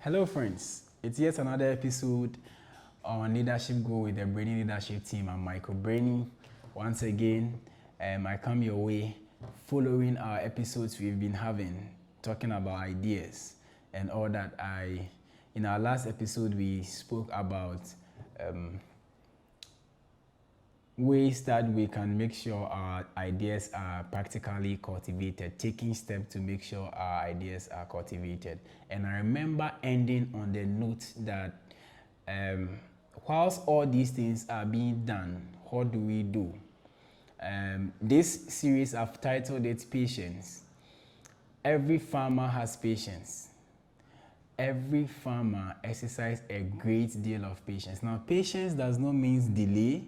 Hello friends, it's yet another episode on Leadership Go with the Brainy Leadership Team. I'm Michael Brainy. Once again, I come your way following our episodes we've been having, talking about ideas and all that. In our last episode, we spoke about ways that we can make sure our ideas are practically cultivated, taking steps to make sure our ideas are cultivated. And I remember ending on the note that whilst all these things are being done, what do we do? This series I've titled it Patience. Every farmer has patience. Every farmer exercises a great deal of patience. Now, patience does not mean delay.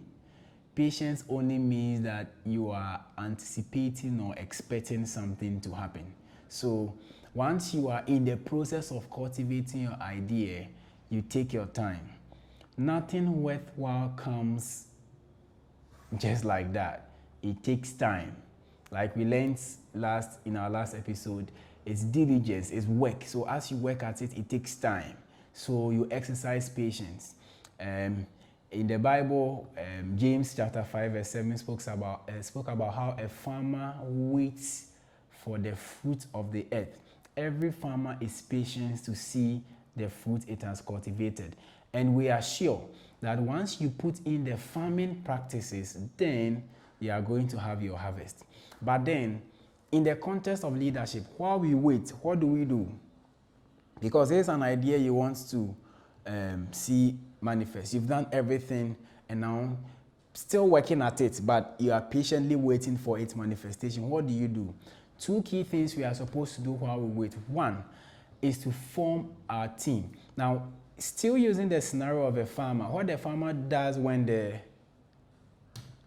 Patience only means that you are anticipating or expecting something to happen. So once you are in the process of cultivating your idea, you take your time. Nothing worthwhile comes just like that. It takes time. Like we learned in our last episode, it's diligence, it's work. So as you work at it, it takes time. So you exercise patience. In the Bible, James chapter 5 verse 7 spoke about how a farmer waits for the fruit of the earth. Every farmer is patient to see the fruit it has cultivated. And we are sure that once you put in the farming practices, then you are going to have your harvest. But then, in the context of leadership, while we wait, what do we do? Because there's an idea you want to see manifest. You've done everything and now still working at it, but you are patiently waiting for its manifestation. What do you do? Two key things we are supposed to do while we wait. One is to form our team. Now, still using the scenario of a farmer, what the farmer does when the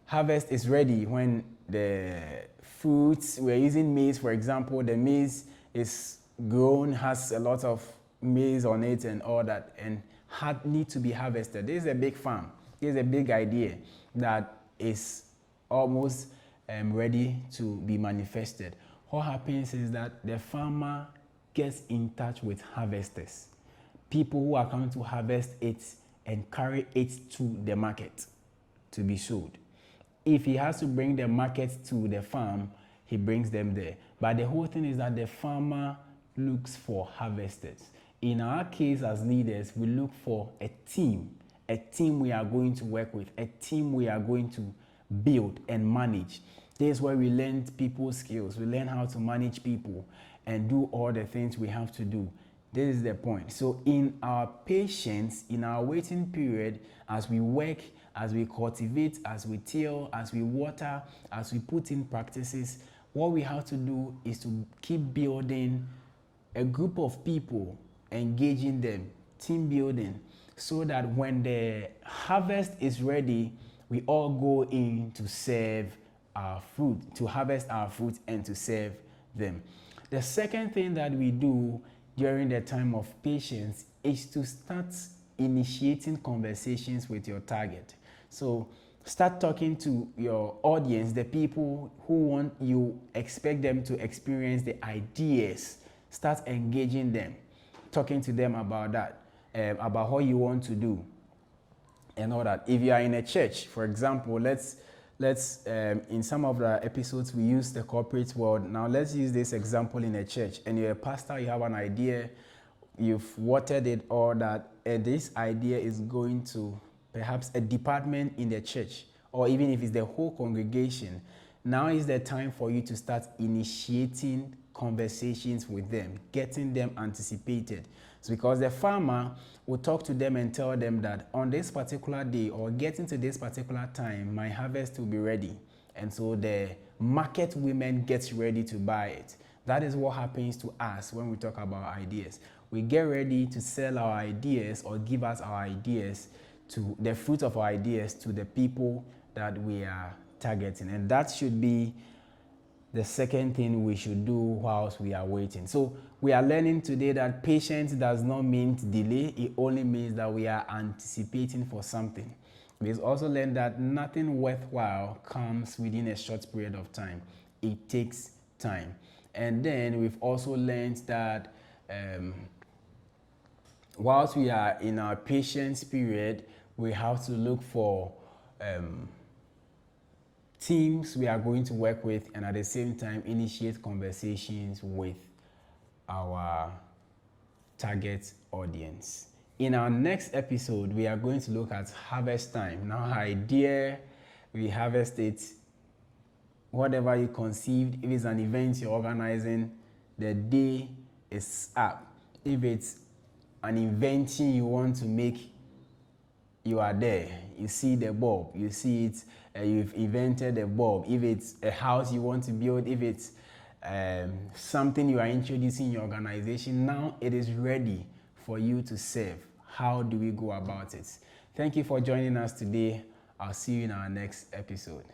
harvest is ready, when the fruits, we're using maize, for example, the maize is grown, has a lot of maize on it and all that, and need to be harvested. This is a big farm. This is a big idea that is almost ready to be manifested. What happens is that the farmer gets in touch with harvesters, people who are coming to harvest it and carry it to the market to be sold. If he has to bring the market to the farm, he brings them there. But the whole thing is that the farmer looks for harvesters. In our case as leaders, we look for a team we are going to work with, a team we are going to build and manage. This is where we learn people's skills. We learn how to manage people and do all the things we have to do. This is the point. So in our patience, in our waiting period, as we work, as we cultivate, as we till, as we water, as we put in practices, what we have to do is to keep building a group of people, engaging them, team building, so that when the harvest is ready, we all go in to serve our fruit, to harvest our fruit and to serve them. The second thing that we do during the time of patience is to start initiating conversations with your target. So start talking to your audience, the people who you expect them to experience the ideas. Start engaging them, talking to them about that, about what you want to do and all that. If you are in a church, for example, let's in some of the episodes we use the corporate world. Now let's use this example in a church, and you're a pastor, you have an idea, you've watered it, all that, and this idea is going to perhaps a department in the church, or even if it's the whole congregation. Now is the time for you to start initiating conversations with them, getting them anticipated. It's because the farmer will talk to them and tell them that on this particular day or getting to this particular time, my harvest will be ready. And so the market women gets ready to buy it. That is what happens to us when we talk about ideas. We get ready to sell our ideas or give us our ideas, to the fruit of our ideas, to the people that we are targeting. And that should be the second thing we should do whilst we are waiting. So we are learning today that patience does not mean delay. It only means that we are anticipating for something. We've also learned that nothing worthwhile comes within a short period of time. It takes time. And then we've also learned that whilst we are in our patience period, we have to look for teams we are going to work with, and at the same time initiate conversations with our target audience. In our next episode, we are going to look at harvest time. Now, idea we harvest it, whatever you conceived, if it's an event you're organizing, the day is up. If it's an invention you want to make, you are there. You see the bulb, you see it, you've invented the bulb. If it's a house you want to build, if it's something you are introducing in your organization, now it is ready for you to serve. How do we go about it? Thank you for joining us today. I'll see you in our next episode.